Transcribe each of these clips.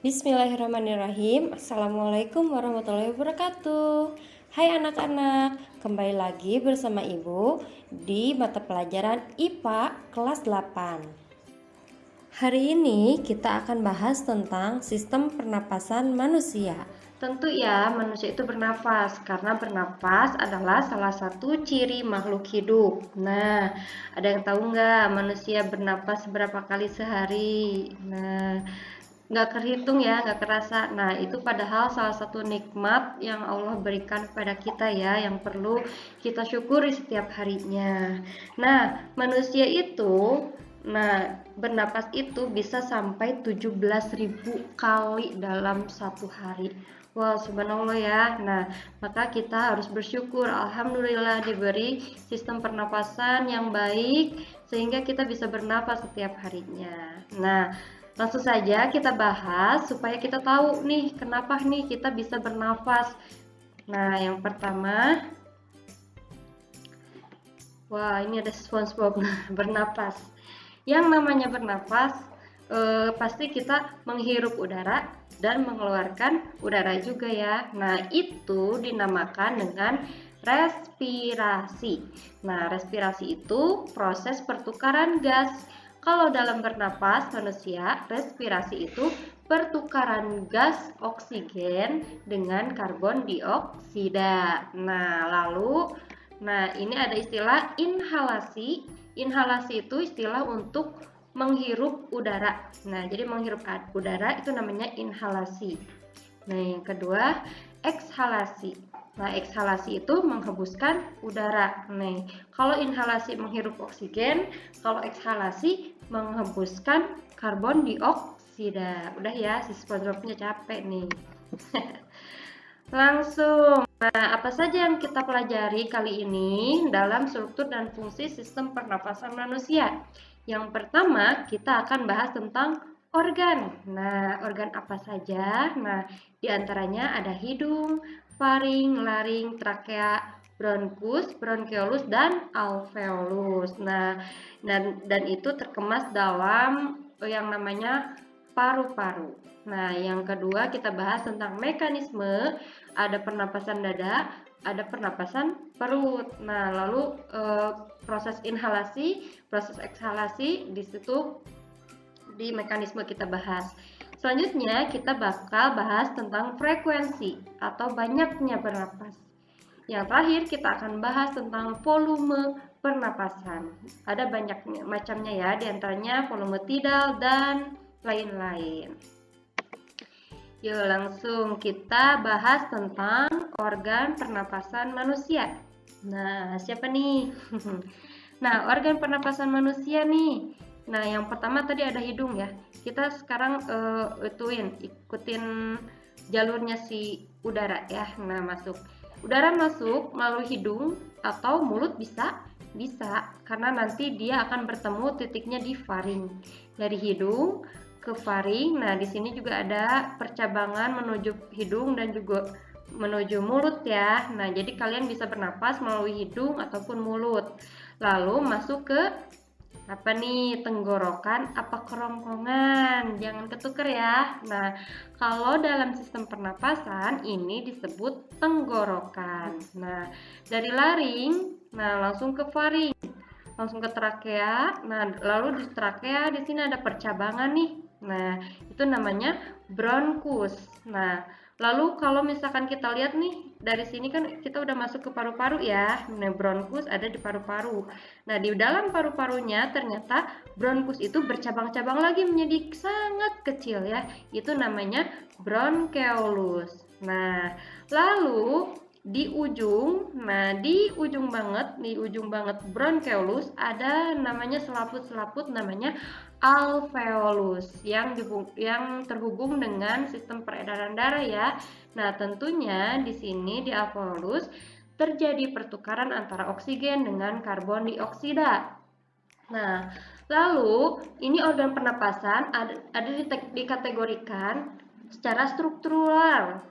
Bismillahirrahmanirrahim. Assalamualaikum warahmatullahi wabarakatuh. Hai anak-anak, kembali lagi bersama Ibu di mata pelajaran IPA kelas 8. Hari ini kita akan bahas tentang sistem pernapasan manusia. Tentu ya, manusia itu bernafas karena bernapas adalah salah satu ciri makhluk hidup. Nah, ada yang tahu nggak manusia bernapas berapa kali sehari? Nah, nggak terhitung ya, nggak kerasa. Nah, itu padahal salah satu nikmat yang Allah berikan kepada kita ya, yang perlu kita syukuri setiap harinya. Nah, manusia itu bernapas itu bisa sampai 17.000 kali dalam satu hari. Wow, subhanallah ya. Nah, maka kita harus bersyukur. Alhamdulillah diberi sistem pernapasan yang baik sehingga kita bisa bernapas setiap harinya. Nah, langsung saja kita bahas supaya kita tahu nih kenapa nih kita bisa bernafas. Nah, yang pertama, wah ini ada SpongeBob bernapas. Yang namanya bernapas pasti kita menghirup udara dan mengeluarkan udara juga ya. Nah, itu dinamakan dengan respirasi. Nah, respirasi itu proses pertukaran gas. Kalau dalam bernapas manusia, respirasi itu pertukaran gas oksigen dengan karbon dioksida. Nah, ini ada istilah inhalasi. Inhalasi itu istilah untuk menghirup udara. Nah, jadi menghirup udara itu namanya inhalasi. Nah, yang kedua, ekshalasi. Nah, ekshalasi itu menghembuskan udara. Nah, kalau inhalasi menghirup oksigen, kalau ekshalasi menghembuskan karbon dioksida. Udah ya, si SpongeBob-nya capek nih. Langsung. Nah, apa saja yang kita pelajari kali ini dalam struktur dan fungsi sistem pernapasan manusia? Yang pertama, kita akan bahas tentang organ. Nah, organ apa saja? Nah, diantaranya ada hidung, faring, laring, trakea, bronkus, bronkeolus, dan alveolus. Nah, dan itu terkemas dalam yang namanya paru-paru. Nah, yang kedua kita bahas tentang mekanisme, ada pernapasan dada, ada pernapasan perut. Nah, lalu proses inhalasi, proses ekshalasi di situ di mekanisme kita bahas. Selanjutnya kita bakal bahas tentang frekuensi atau banyaknya bernapas. Yang terakhir kita akan bahas tentang volume pernapasan. Ada banyaknya macamnya ya, diantaranya volume tidal dan lain-lain. Yuk langsung kita bahas tentang organ pernapasan manusia. Nah, siapa nih? Nah, organ pernapasan manusia nih. Nah, yang pertama tadi ada hidung ya. Kita sekarang ikutin jalurnya si udara ya. Nah, masuk. Udara masuk melalui hidung atau mulut bisa karena nanti dia akan bertemu titiknya di faring. Dari hidung ke faring. Nah, di sini juga ada percabangan menuju hidung dan juga menuju mulut ya. Nah, jadi kalian bisa bernapas melalui hidung ataupun mulut. Lalu masuk ke apa nih, tenggorokan apa kerongkongan, jangan ketuker ya. Nah, kalau dalam sistem pernapasan ini disebut tenggorokan. Nah, dari laring, nah langsung ke faring, langsung ke trakea. Nah, lalu di trakea di sini ada percabangan nih. Nah, itu namanya bronkus. Nah, lalu kalau misalkan kita lihat nih, dari sini kan kita udah masuk ke paru-paru ya. Nah, bronkus ada di paru-paru. Nah, di dalam paru-parunya ternyata bronkus itu bercabang-cabang lagi menjadi sangat kecil ya. Itu namanya bronkeolus. Nah, lalu di ujung banget bronkeolus ada namanya selaput namanya alveolus yang terhubung dengan sistem peredaran darah ya. Nah, tentunya di sini di alveolus terjadi pertukaran antara oksigen dengan karbon dioksida. Nah, lalu ini organ pernapasan ada dikategorikan secara struktural.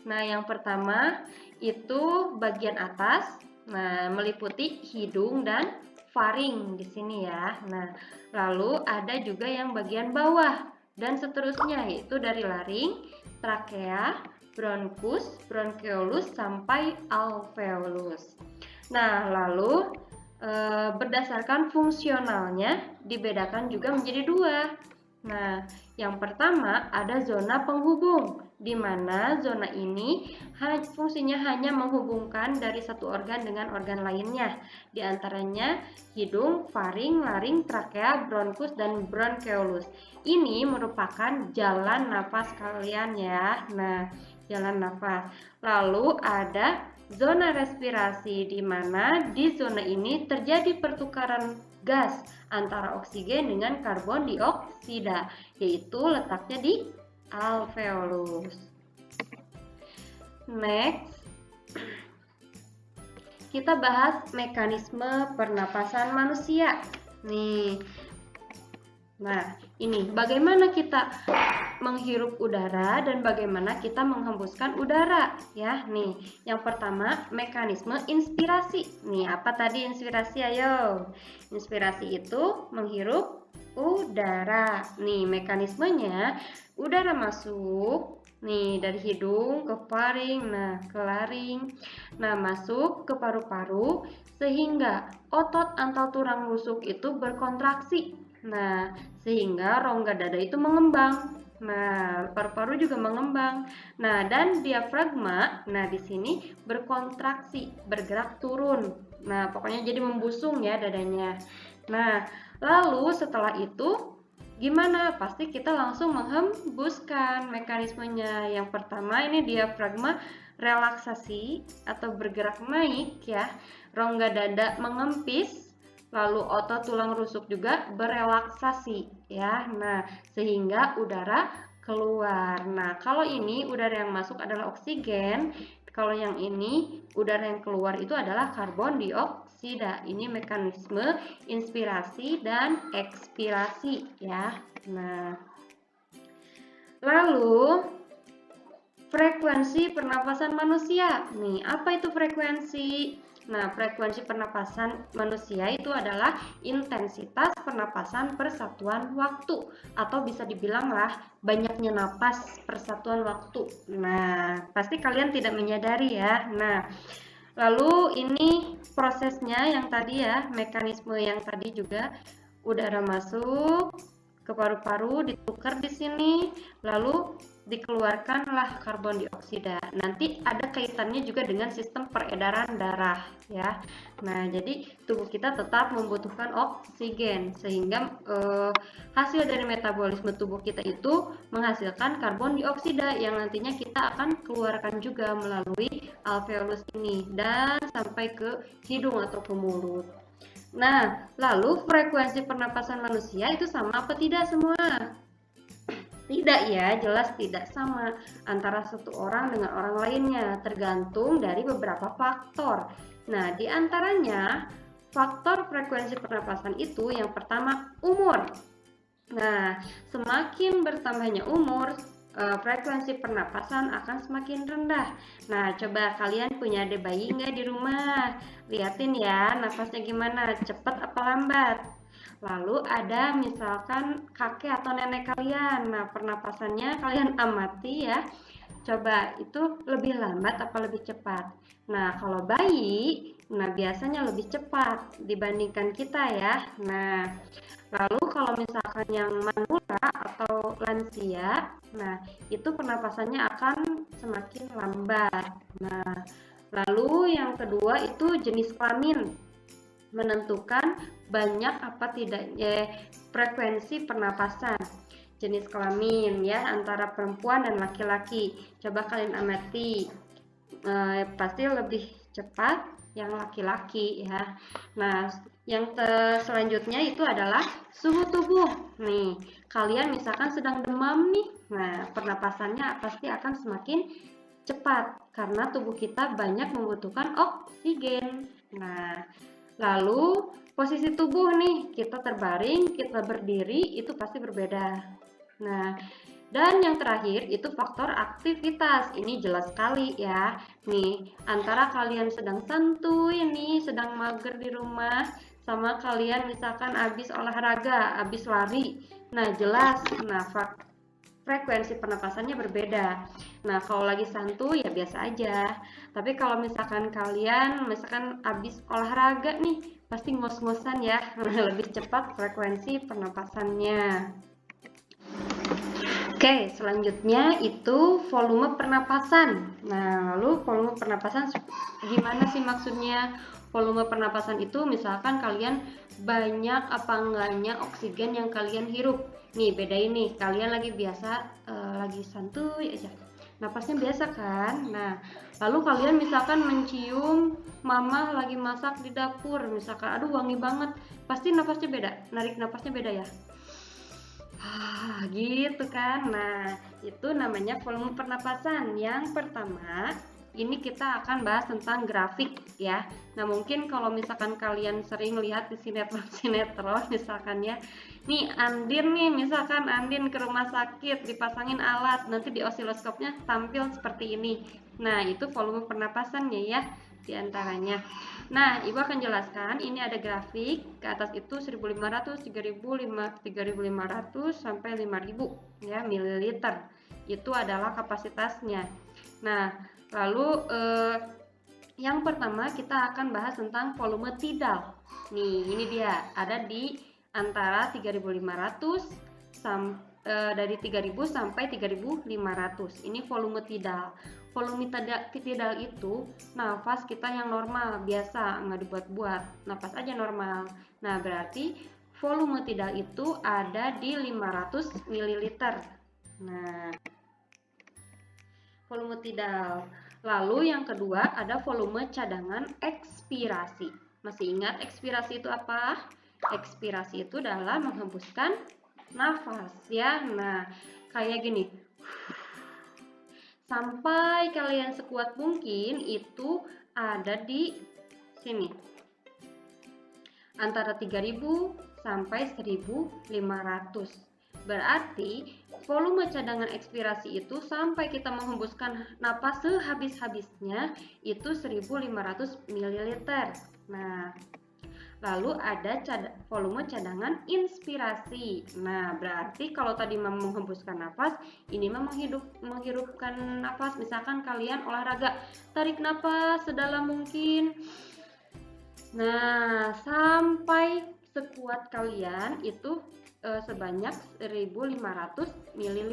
Nah, yang pertama itu bagian atas, nah meliputi hidung dan faring di sini ya. Nah, lalu ada juga yang bagian bawah. dan seterusnya, yaitu dari laring, trakea, bronkus, bronkeolus sampai alveolus. Nah, lalu berdasarkan fungsionalnya dibedakan juga menjadi dua. Nah, yang pertama ada zona penghubung, di mana zona ini fungsinya hanya menghubungkan dari satu organ dengan organ lainnya, di antaranya hidung, faring, laring, trakea, bronkus, dan bronkeolus. Ini merupakan jalan napas kalian ya. Nah, jalan napas. Lalu ada zona respirasi, di mana di zona ini terjadi pertukaran gas antara oksigen dengan karbon dioksida, yaitu letaknya di alveolus. Next, kita bahas mekanisme pernapasan manusia. Nah, ini bagaimana kita menghirup udara dan bagaimana kita menghembuskan udara ya. Nih, yang pertama mekanisme inspirasi. Nih, apa tadi inspirasi? Ayo. Inspirasi itu menghirup udara. Nih, mekanismenya udara masuk nih dari hidung ke faring, nah ke laring. Nah, masuk ke paru-paru sehingga otot antara tulang rusuk itu berkontraksi. Nah, sehingga rongga dada itu mengembang. Nah, paru-paru juga mengembang. Nah, dan diafragma, nah di sini berkontraksi, bergerak turun. Nah, pokoknya jadi membusung ya dadanya. Nah, lalu setelah itu gimana? Pasti kita langsung menghembuskan mekanismenya. Yang pertama ini diafragma relaksasi atau bergerak naik ya. Rongga dada mengempis. Lalu otot tulang rusuk juga berelaksasi ya. Nah, sehingga udara keluar. Nah, kalau ini udara yang masuk adalah oksigen, kalau yang ini udara yang keluar itu adalah karbon dioksida. Ini mekanisme inspirasi dan ekspirasi ya. Nah, lalu frekuensi pernapasan manusia. Nih, apa itu frekuensi? Nah, frekuensi pernapasan manusia itu adalah intensitas pernapasan per satuan waktu, atau bisa dibilang lah banyaknya napas per satuan waktu. Nah, pasti kalian tidak menyadari ya. Nah, lalu ini prosesnya yang tadi ya, mekanisme yang tadi juga udara masuk ke paru-paru, ditukar di sini, lalu dikeluarkanlah karbon dioksida. Nanti ada kaitannya juga dengan sistem peredaran darah ya. Nah, jadi tubuh kita tetap membutuhkan oksigen sehingga hasil dari metabolisme tubuh kita itu menghasilkan karbon dioksida yang nantinya kita akan keluarkan juga melalui alveolus ini dan sampai ke hidung atau ke mulut. Nah, lalu frekuensi pernapasan manusia itu sama apa tidak semua? Tidak ya, jelas tidak sama antara satu orang dengan orang lainnya, tergantung dari beberapa faktor. Nah, di antaranya faktor frekuensi pernapasan itu yang pertama umur. Nah, semakin bertambahnya umur, frekuensi pernapasan akan semakin rendah. Nah, coba kalian punya adik bayi nggak di rumah? Liatin ya, nafasnya gimana, cepat apa lambat. Lalu ada misalkan kakek atau nenek kalian. Nah, pernapasannya kalian amati ya. Coba itu lebih lambat apa lebih cepat? Nah, kalau bayi, nah biasanya lebih cepat dibandingkan kita ya. Nah, lalu kalau misalkan yang manula atau lansia, nah itu pernapasannya akan semakin lambat. Nah, lalu yang kedua itu jenis kelamin, menentukan banyak apa tidaknya frekuensi pernapasan. Jenis kelamin ya, antara perempuan dan laki-laki. Coba kalian amati, pasti lebih cepat yang laki-laki ya. Nah, yang selanjutnya itu adalah suhu tubuh. Nih, kalian misalkan sedang demam nih, nah pernapasannya pasti akan semakin cepat karena tubuh kita banyak membutuhkan oksigen. Nah, lalu posisi tubuh nih, kita terbaring, kita berdiri, itu pasti berbeda. Nah, dan yang terakhir itu faktor aktivitas. Ini jelas sekali ya. Nih, antara kalian sedang santuy nih, sedang mager di rumah, sama kalian misalkan habis olahraga, habis lari. Nah, jelas, nah frekuensi pernapasannya berbeda. Nah, kalau lagi santuy ya biasa aja. Tapi kalau misalkan kalian misalkan habis olahraga nih, pasti ngos-ngosan ya, lebih cepat frekuensi pernapasannya. Oke, selanjutnya itu volume pernapasan. Nah, lalu volume pernapasan gimana sih maksudnya? Volume pernapasan itu misalkan kalian banyak apa enggaknya oksigen yang kalian hirup. Nih, beda ini. Kalian lagi biasa, lagi santuy aja. Napasnya biasa kan? Nah, lalu kalian misalkan mencium mama lagi masak di dapur, misalkan, aduh wangi banget. Pasti napasnya beda, narik napasnya beda ya. Gitu kan. Nah, itu namanya volume pernapasan. Yang pertama, ini kita akan bahas tentang grafik ya. Nah, mungkin kalau misalkan kalian sering lihat di sinetron misalkan ya. Nih, Andin nih, misalkan Andin ke rumah sakit, dipasangin alat, nanti di osiloskopnya tampil seperti ini. Nah, itu volume pernapasannya ya, diantaranya. Nah, Ibu akan jelaskan, ini ada grafik, ke atas itu 1500, 3500 sampai 5000 ya, mililiter. Itu adalah kapasitasnya. Nah, lalu yang pertama kita akan bahas tentang volume tidal. Nih, ini dia, ada di antara 3500 dari 3000 sampai 3500. Ini volume tidal. Volume tidal itu nafas kita yang normal, biasa, nggak dibuat-buat, nafas aja normal. Nah, berarti volume tidal itu ada di 500 ml. Nah, volume tidal. Lalu yang kedua ada volume cadangan ekspirasi. Masih ingat ekspirasi itu apa? Ekspirasi itu adalah menghembuskan nafas ya. Nah, kayak gini. Sampai kalian sekuat mungkin itu ada di sini. Antara 3000 sampai 1500. Berarti volume cadangan ekspirasi itu sampai kita menghembuskan napas sehabis-habisnya itu 1500 ml. Nah, lalu ada volume cadangan inspirasi. Nah, berarti kalau tadi menghembuskan nafas, ini menghirupkan nafas. Misalkan kalian olahraga, tarik nafas sedalam mungkin. Nah, sampai sekuat kalian itu sebanyak 1500 ml.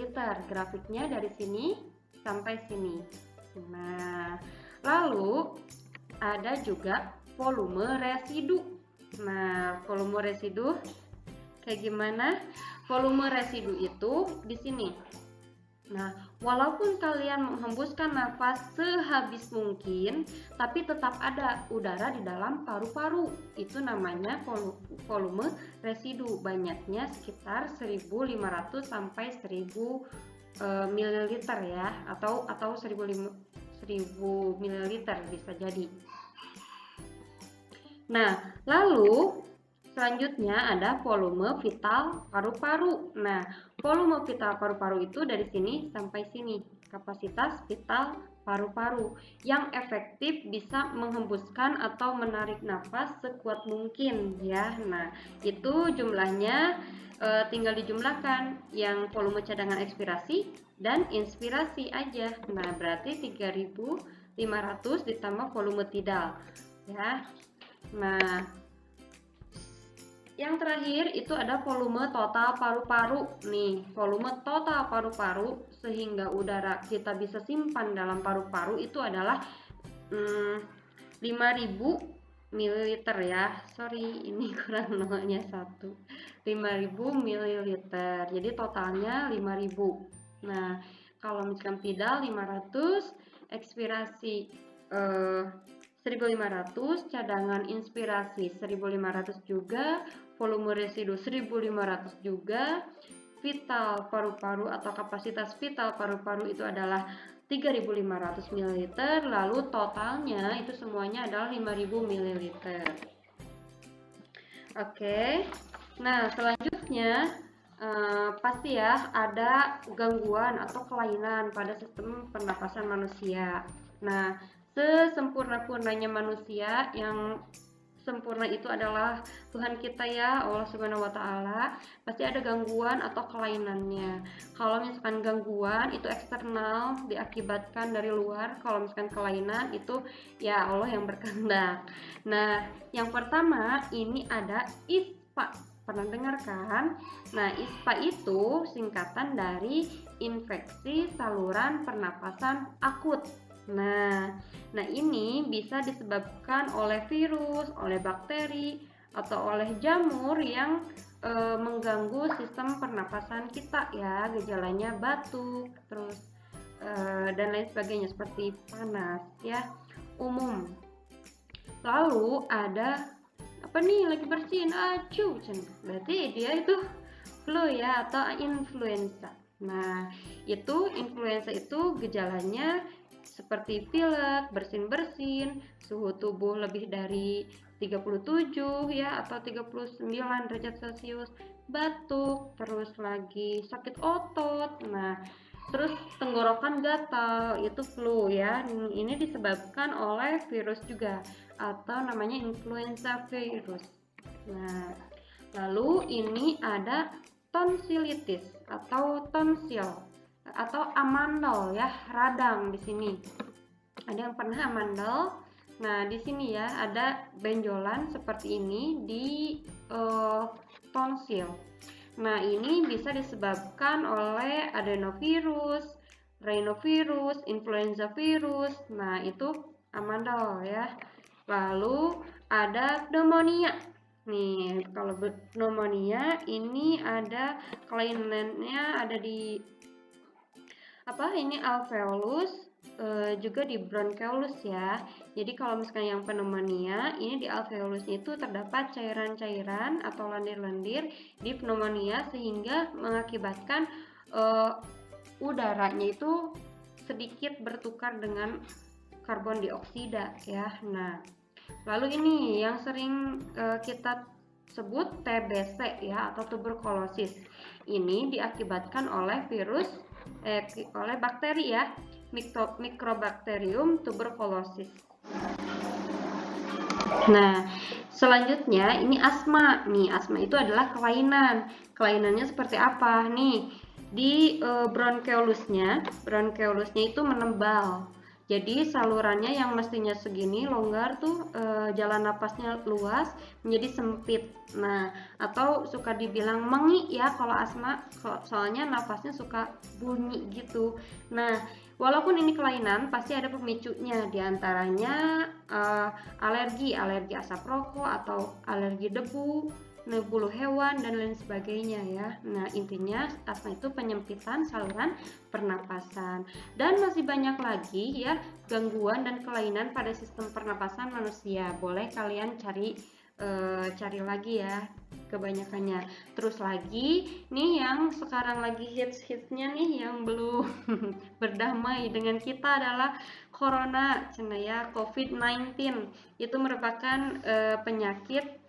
Grafiknya dari sini sampai sini. Nah, lalu ada juga volume residu. Nah, volume residu kayak gimana? Volume residu itu di sini. Nah, walaupun kalian menghembuskan nafas sehabis mungkin, tapi tetap ada udara di dalam paru-paru. Itu namanya volume residu. Banyaknya sekitar 1500 sampai 1000 ml ya, atau 1000 ml bisa jadi. Nah, lalu selanjutnya ada volume vital paru-paru. Nah, volume vital paru-paru itu dari sini sampai sini. Kapasitas vital paru-paru yang efektif bisa menghembuskan atau menarik nafas sekuat mungkin ya. Nah, itu jumlahnya tinggal dijumlahkan yang volume cadangan ekspirasi dan inspirasi aja. Nah, berarti 3500 ditambah volume tidal ya. Nah, yang terakhir itu ada volume total paru-paru. Nih, volume total paru-paru sehingga udara kita bisa simpan dalam paru-paru itu adalah 5000 ml ya. Sorry, ini kurang nolnya 1. 5000 ml. Jadi totalnya 5000. Nah, kalau misalkan tidal 500, ekspirasi 1500, cadangan inspirasi 1500 juga, volume residu 1500 juga, vital paru-paru atau kapasitas vital paru-paru itu adalah 3500 ml, lalu totalnya itu semuanya adalah 5000 ml. Oke, nah selanjutnya pasti ya ada gangguan atau kelainan pada sistem pernapasan manusia. Nah, sesempurna-purnanya manusia yang sempurna itu adalah Tuhan kita ya, Allah Subhanahu wa taala, pasti ada gangguan atau kelainannya. Kalau misalkan gangguan itu eksternal diakibatkan dari luar, kalau misalkan kelainan itu ya Allah yang berkehendak. Nah, yang pertama ini ada ISPA. Pernah dengar kan? Nah, ISPA itu singkatan dari infeksi saluran pernapasan akut. Nah, ini bisa disebabkan oleh virus, oleh bakteri, atau oleh jamur yang mengganggu sistem pernapasan kita ya. Gejalanya batuk, terus dan lain sebagainya seperti panas ya, umum. Lalu ada apa nih, lagi bersihin acu, berarti dia itu flu ya atau influenza. Nah, itu influenza itu gejalanya seperti pilek, bersin-bersin, suhu tubuh lebih dari 37 ya atau 39 derajat Celcius, batuk, terus lagi sakit otot. Nah, terus tenggorokan gatal, itu flu ya. Ini disebabkan oleh virus juga atau namanya influenza virus. Nah, lalu ini ada tonsilitis atau tonsil atau amandel ya, radang di sini. Ada yang pernah amandel? Nah, di sini ya ada benjolan seperti ini di tonsil. Nah, ini bisa disebabkan oleh adenovirus, rhinovirus, influenza virus. Nah, itu amandel ya. Lalu ada pneumonia. Nih, kalau pneumonia ini ada kelainannya ada di ini alveolus, juga di bronchioles ya. Jadi kalau misalkan yang pneumonia ini di alveolusnya itu terdapat cairan-cairan atau lendir-lendir di pneumonia sehingga mengakibatkan udaranya itu sedikit bertukar dengan karbon dioksida ya. Nah, lalu ini yang sering kita sebut TBC ya atau tuberkulosis. Ini diakibatkan oleh virus oleh bakteri ya, Mycobacterium tuberculosis. Nah, selanjutnya ini asma. Nih, asma itu adalah kelainan. Kelainannya seperti apa? Nih, di bronchiolusnya itu menebal. Jadi salurannya yang mestinya segini longgar tuh jalan napasnya luas menjadi sempit. Nah, atau suka dibilang mengi ya kalau asma, soalnya napasnya suka bunyi gitu. Nah, walaupun ini kelainan pasti ada pemicunya, diantaranya alergi asap rokok atau alergi debu, bulu hewan dan lain sebagainya ya. Nah, intinya asma itu penyempitan saluran pernapasan. Dan masih banyak lagi ya gangguan dan kelainan pada sistem pernapasan manusia. Boleh kalian cari lagi ya kebanyakannya. Terus lagi nih yang sekarang lagi hits-hitsnya nih yang belum berdamai dengan kita adalah corona, ya, COVID-19. Itu merupakan penyakit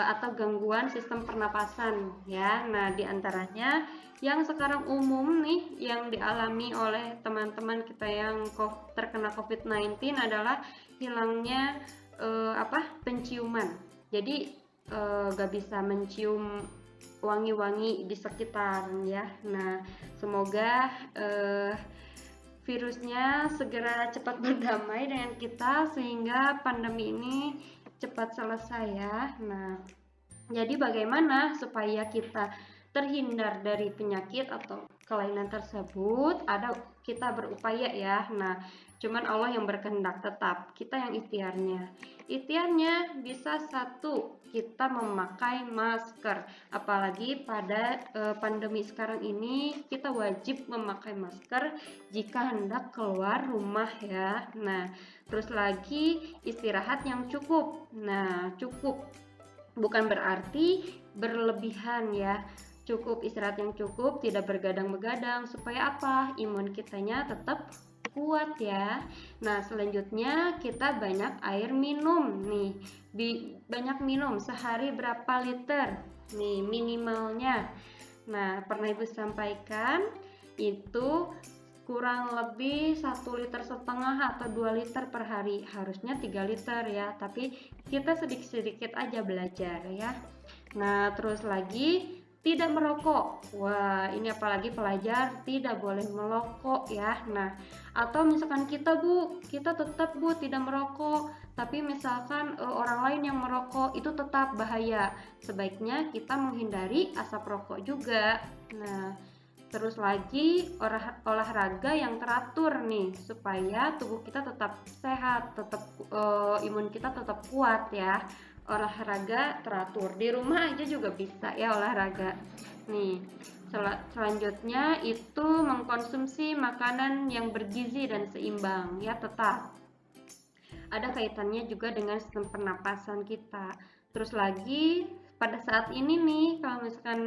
atau gangguan sistem pernapasan ya. Nah, diantaranya yang sekarang umum nih yang dialami oleh teman-teman kita yang terkena COVID-19 adalah hilangnya penciuman. Jadi gak bisa mencium wangi-wangi di sekitar ya. Nah, semoga virusnya segera cepat berdamai dengan kita sehingga pandemi ini cepat selesai ya. Nah, jadi bagaimana supaya kita terhindar dari penyakit atau kelainan tersebut? Kita berupaya ya. Nah, cuman Allah yang berkehendak, tetap kita yang ikhtiarnya. Ikhtiarnya bisa satu, kita memakai masker. Apalagi pada pandemi sekarang ini kita wajib memakai masker jika hendak keluar rumah ya. Nah, terus lagi istirahat yang cukup. Nah, cukup bukan berarti berlebihan ya. Cukup istirahat yang cukup, tidak bergadang-begadang supaya apa? Imun kitanya tetap kuat ya. Nah, selanjutnya kita banyak air minum nih. Banyak minum sehari berapa liter nih minimalnya. Nah, pernah Ibu sampaikan itu kurang lebih 1,5 liter atau 2 liter per hari. Harusnya 3 liter ya, tapi kita sedikit-sedikit aja belajar ya. Nah, terus lagi tidak merokok. Wah, ini apalagi pelajar tidak boleh merokok ya. Nah, atau misalkan kita tetap tidak merokok, tapi misalkan orang lain yang merokok, itu tetap bahaya. Sebaiknya kita menghindari asap rokok juga. Nah, terus lagi olahraga yang teratur nih supaya tubuh kita tetap sehat, tetap imun kita tetap kuat ya. Olahraga teratur di rumah aja juga bisa ya olahraga. Nih, selanjutnya itu mengkonsumsi makanan yang bergizi dan seimbang ya, tetap ada kaitannya juga dengan sistem pernapasan kita. Terus lagi pada saat ini nih, kalau misalkan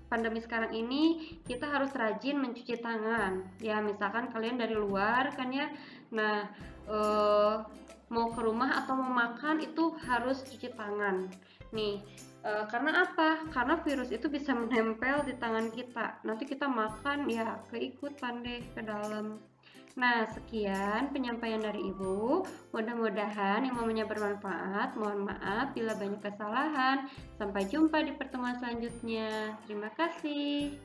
pandemi sekarang ini, kita harus rajin mencuci tangan. Ya, misalkan kalian dari luar kan ya. Nah, mau ke rumah atau mau makan itu harus cuci tangan. Nih, karena apa? Karena virus itu bisa menempel di tangan kita. Nanti kita makan ya keikutan deh ke dalam. Nah, sekian penyampaian dari Ibu. Mudah-mudahan ilmunya bermanfaat. Mohon maaf bila banyak kesalahan. Sampai jumpa di pertemuan selanjutnya. Terima kasih.